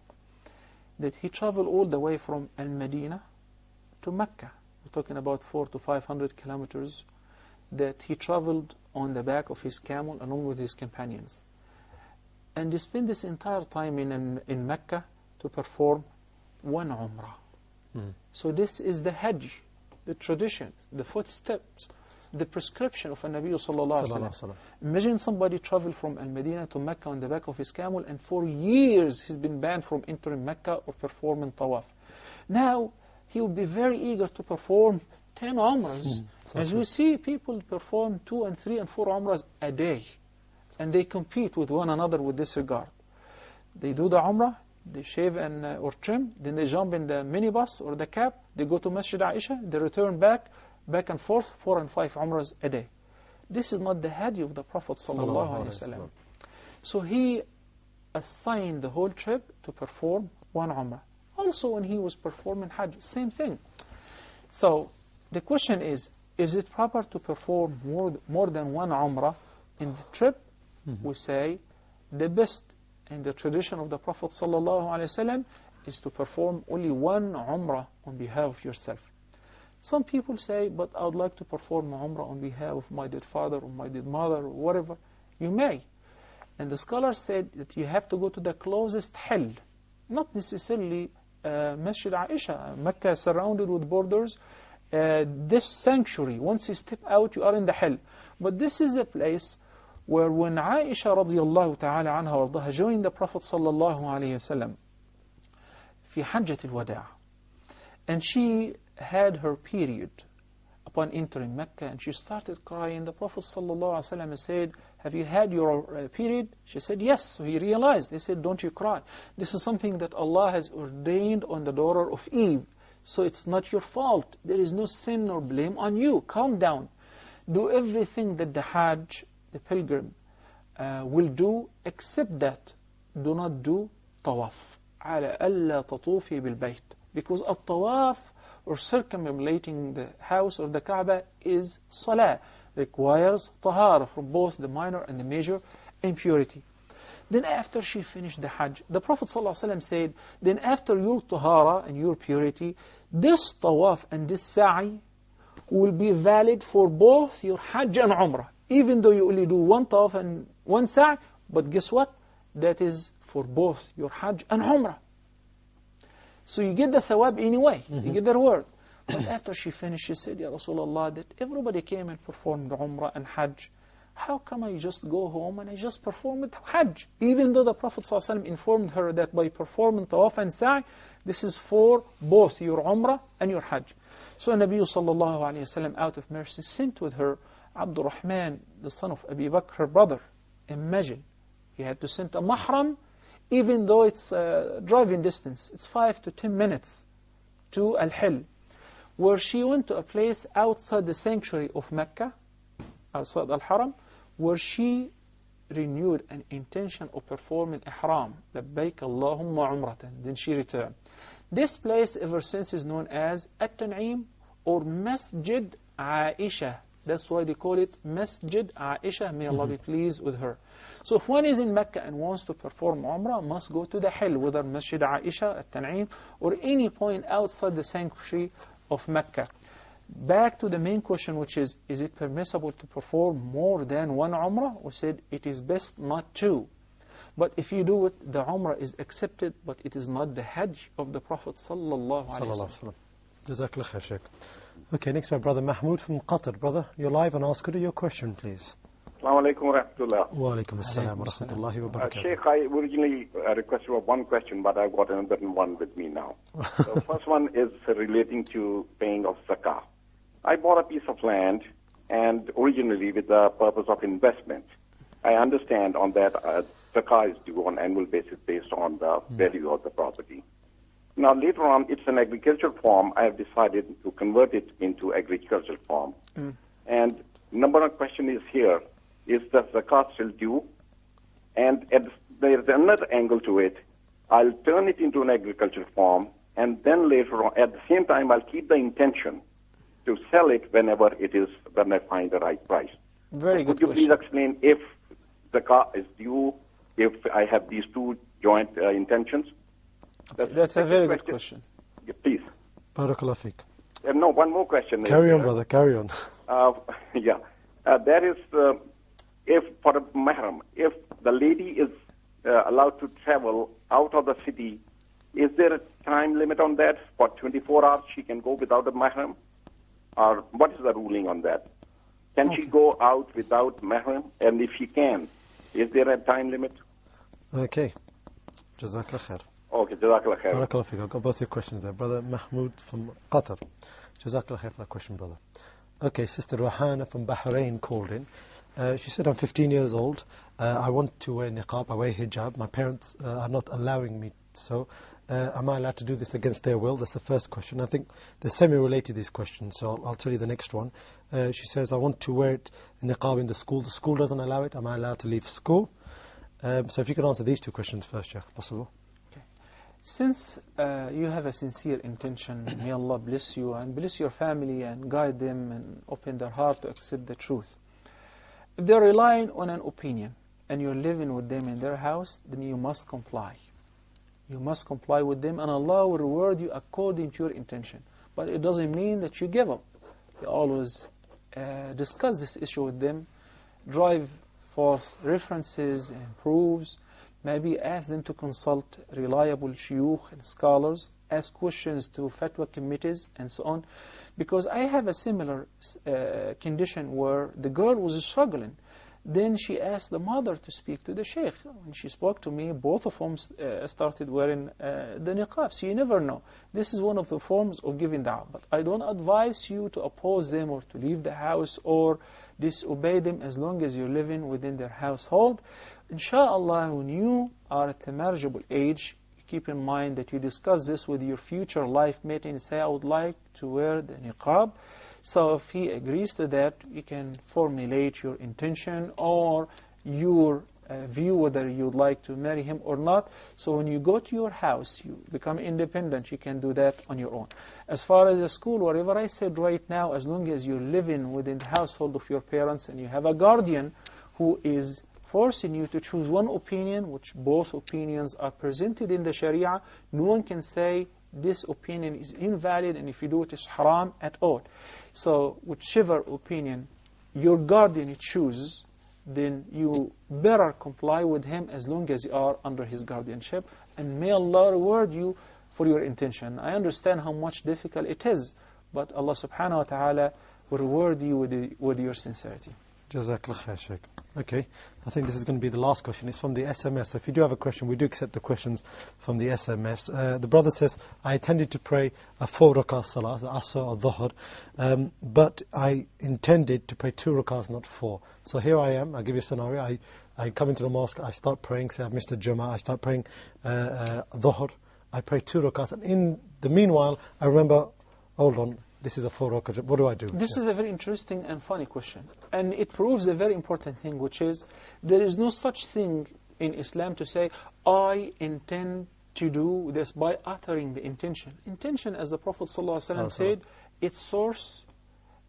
S2: that he traveled all the way from Al-Madinah to Mecca. We're talking about 400 to 500 kilometers that he traveled on the back of his camel along with his companions. And they spent this entire time in Mecca to perform 1 Umrah. So this is the Hajj, the tradition, the footsteps, the prescription of a Nabi sallallahu alaihi wasallam. Imagine somebody travel from Al-Madinah to Mecca on the back of his camel, and for years he's been banned from entering Mecca or performing tawaf. Now he will be very eager to perform 10 Umrahs. As we see, people perform 2 and 3 and 4 Umrahs a day, and they compete with one another with this regard. They do the Umrah, they shave and or trim, then they jump in the minibus or the cab, they go to Masjid Aisha, they return back and forth, 4 and 5 Umrahs a day. This is not the hadi of the Prophet sallallahu alaihi wasallam. So he assigned the whole trip to perform 1 Umrah. Also when he was performing Hajj, same thing. So the question is it proper to perform more than 1 Umrah in the trip? We say the best in the tradition of the Prophet ﷺ is to perform only 1 Umrah on behalf of yourself. Some people say, but I would like to perform Umrah on behalf of my dead father or my dead mother or whatever. You may. And the scholars said that you have to go to the closest hill, not necessarily Masjid Aisha. Mecca is surrounded with borders. This sanctuary, once you step out, you are in the hill. But this is a place where when Aisha radiallahu ta'ala anha wardaha joined the Prophet sallallahu alayhi wasallam fi Hajjat al-Wada', and she had her period upon entering Mecca, and she started crying. The Prophet sallallahu alayhi wasallam said, have you had your period? She said, yes. So he realized. He said, don't you cry. This is something that Allah has ordained on the daughter of Eve. So it's not your fault. There is no sin or blame on you. Calm down. Do everything that the Hajj, the pilgrim, will do, except that do not do tawaf. على ألا تطوفي بالبيت. Because a tawaf, or circumambulating the house or the Kaaba, is salah. requires tahara from both the minor and the major impurity. Then after she finished the Hajj, the Prophet ﷺ said, then after your tahara and your purity, this tawaf and this sa'i will be valid for both your Hajj and Umrah. Even though you only do one tawaf and one sa'i, but guess what? That is for both your Hajj and Umrah. So you get the thawab anyway, you get the reward. But after she finished, she said, Ya Rasulullah, that everybody came and performed Umrah and Hajj. How come I just go home and I just perform the Hajj? Even though the Prophet ﷺ informed her that by performing Tawaf and Sa'i, this is for both your Umrah and your Hajj. So Nabi ﷺ, out of mercy, sent with her Abdul Rahman, the son of Abi Bakr, her brother. Imagine, he had to send a mahram, even though it's driving distance. It's 5 to 10 minutes to Al-Hil, where she went to a place outside the sanctuary of Mecca, outside Al-Haram, where she renewed an intention of performing Ihram, Labbaik Allahumma Umratan. Then she returned. This place ever since is known as At-Tan'im or Masjid Aisha. That's why they call it Masjid Aisha. May Allah be pleased with her. So if one is in Mecca and wants to perform Umrah, must go to the Hil, whether Masjid Aisha, At-Tan'im, or any point outside the sanctuary of Mecca. Back to the main question, which is it permissible to perform more than one Umrah? We said it is best not to. But if you do it, the Umrah is accepted, but it is not the Hajj of the Prophet sallallahu alaihi wasallam.
S1: Jazakallah khair, Sheikh. Okay, next my brother Mahmoud from Qatar. Brother, you're live and ask your question, please.
S15: Assalamu alaikum wa rahmatullah.
S1: Wa alaikum assalam wa rahmatullahi wa barakatuh.
S15: Sheikh, I originally requested one question, but I've got another one with me now. The first one is relating to paying of zakah. I bought a piece of land, and originally with the purpose of investment. I understand on that zakah is due on annual basis based on the value of the property. Now later on, it's an agricultural farm. I have decided to convert it into agricultural farm. And number one question is here, is the zakah still due? And there's another angle to it. I'll turn it into an agricultural farm, and then later on, at the same time, I'll keep the intention to sell it when I find the right price.
S2: Very good
S15: question. Could you please explain if zakah is due, if I have these two joint intentions?
S2: That's a very good question.
S15: Yeah, please.
S1: Barakallah fiqh.
S15: No, one more question.
S1: Carry on, brother, carry on.
S15: That is, if for a mahram, if the lady is allowed to travel out of the city, is there a time limit on that? For 24 hours she can go without a mahram? Or what is the ruling on that? Can she go out without mahram? And if she can, is there a time limit?
S1: Okay. Jazakallah khair.
S15: Okay, Jazakallah khair.
S1: Barakallah fiqh. I've got both your questions there. Brother Mahmoud from Qatar. Jazakallah khair for that question, brother. Okay, Sister Rahana from Bahrain called in. She said, I'm 15 years old. I want to wear niqab, I wear hijab. My parents are not allowing me so. Am I allowed to do this against their will? That's the first question. I think they're semi-related, these questions, so I'll tell you the next one. She says, I want to wear it niqab in the school. The school doesn't allow it. Am I allowed to leave school? So if you could answer these two questions first, Sheikh, possible.
S2: Okay. Since you have a sincere intention, may Allah bless you and bless your family and guide them and open their heart to accept the truth. If they're relying on an opinion and you're living with them in their house, then you must comply. You must comply with them, and Allah will reward you according to your intention. But it doesn't mean that you give up. You always discuss this issue with them, drive forth references and proofs, maybe ask them to consult reliable shuyukh and scholars, ask questions to fatwa committees and so on. Because I have a similar condition where the girl was struggling. Then she asked the mother to speak to the sheikh. When she spoke to me, both of them started wearing the niqab. So you never know. This is one of the forms of giving da'wah. But I don't advise you to oppose them or to leave the house or disobey them as long as you're living within their household. Insha'Allah, when you are at a marriageable age, keep in mind that you discuss this with your future life mate and say, I would like to wear the niqab. So if he agrees to that, you can formulate your intention or your view whether you'd like to marry him or not. So when you go to your house, you become independent. You can do that on your own. As far as the school, whatever I said right now, as long as you're living within the household of your parents and you have a guardian who is forcing you to choose one opinion, which both opinions are presented in the Sharia, no one can say this opinion is invalid and if you do it, it's haram at all. So whichever opinion your guardian chooses, then you better comply with him as long as you are under his guardianship. And may Allah reward you for your intention. I understand how much difficult it is, but Allah subhanahu wa ta'ala will reward you with your sincerity.
S1: Jazakallah khair, Shaykh. Okay, I think this is going to be the last question. It's from the SMS. So if you do have a question, we do accept the questions from the SMS. The brother says, I intended to pray a 4 rakah salah, the Asr or Dhuhr, but I intended to pray 2 rakahs, not 4. So here I am, I'll give you a scenario. I come into the mosque, I start praying, say I've missed a Jummah, I start praying Dhuhr, I pray 2 rakahs, and in the meanwhile, I remember, hold on, this is a 4 rakah, what do I do?
S2: This is a very interesting and funny question. And it proves a very important thing, which is, there is no such thing in Islam to say, I intend to do this by uttering the intention. Intention, as the Prophet ﷺ said, its source,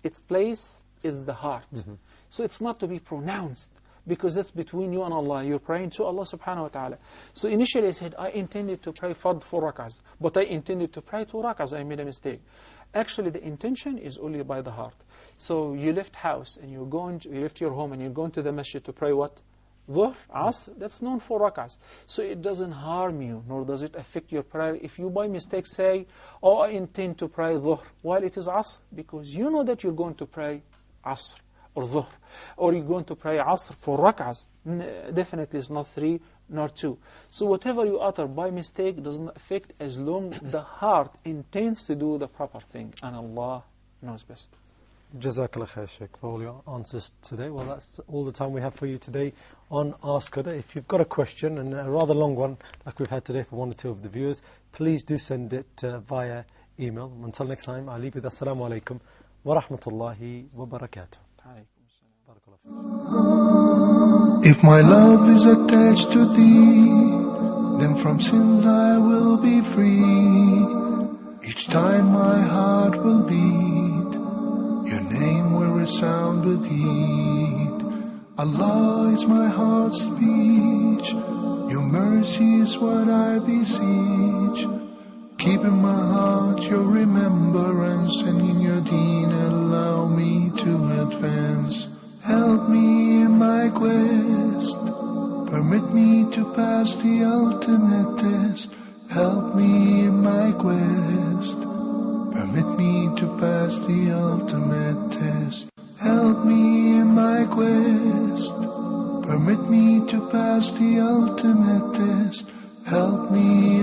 S2: its place is the heart. So it's not to be pronounced, because it's between you and Allah. You're praying to Allah subhanahu wa ta'ala. So initially I said, I intended to pray Fard 4 rakahs, but I intended to pray 2 rakahs, I made a mistake. Actually, the intention is only by the heart. So you left house and you left your home and you're going to the masjid to pray what? Dhuhr, Asr, that's known 4 rakahs. So it doesn't harm you, nor does it affect your prayer. If you by mistake say, oh, I intend to pray Dhuhr, while it is Asr, because you know that you're going to pray Asr or Dhuhr, or you're going to pray Asr 4 rakahs. Definitely it's not 3 nor 2. So whatever you utter by mistake doesn't affect as long the heart intends to do the proper thing, and Allah knows best.
S1: Jazakallah khair, Shaykh, for all your answers today. Well, that's all the time we have for you today on Ask Huda. If you've got a question, and a rather long one, like we've had today for 1 or 2 of the viewers, please do send it via email. Until next time, I'll leave you with Assalamu alaikum wa rahmatullahi wa barakatuh.
S10: If my love is attached to thee, then from sins I will be free. Each time my heart will beat, your name will resound with heat. Allah is my heart's speech, your mercy is what I beseech. Keep in my heart your remembrance, and in your deen allow me to advance. Help me in my quest, permit me to pass the ultimate test. Help me in my quest, permit me to pass the ultimate test. Help me in my quest, permit me to pass the ultimate test. Help me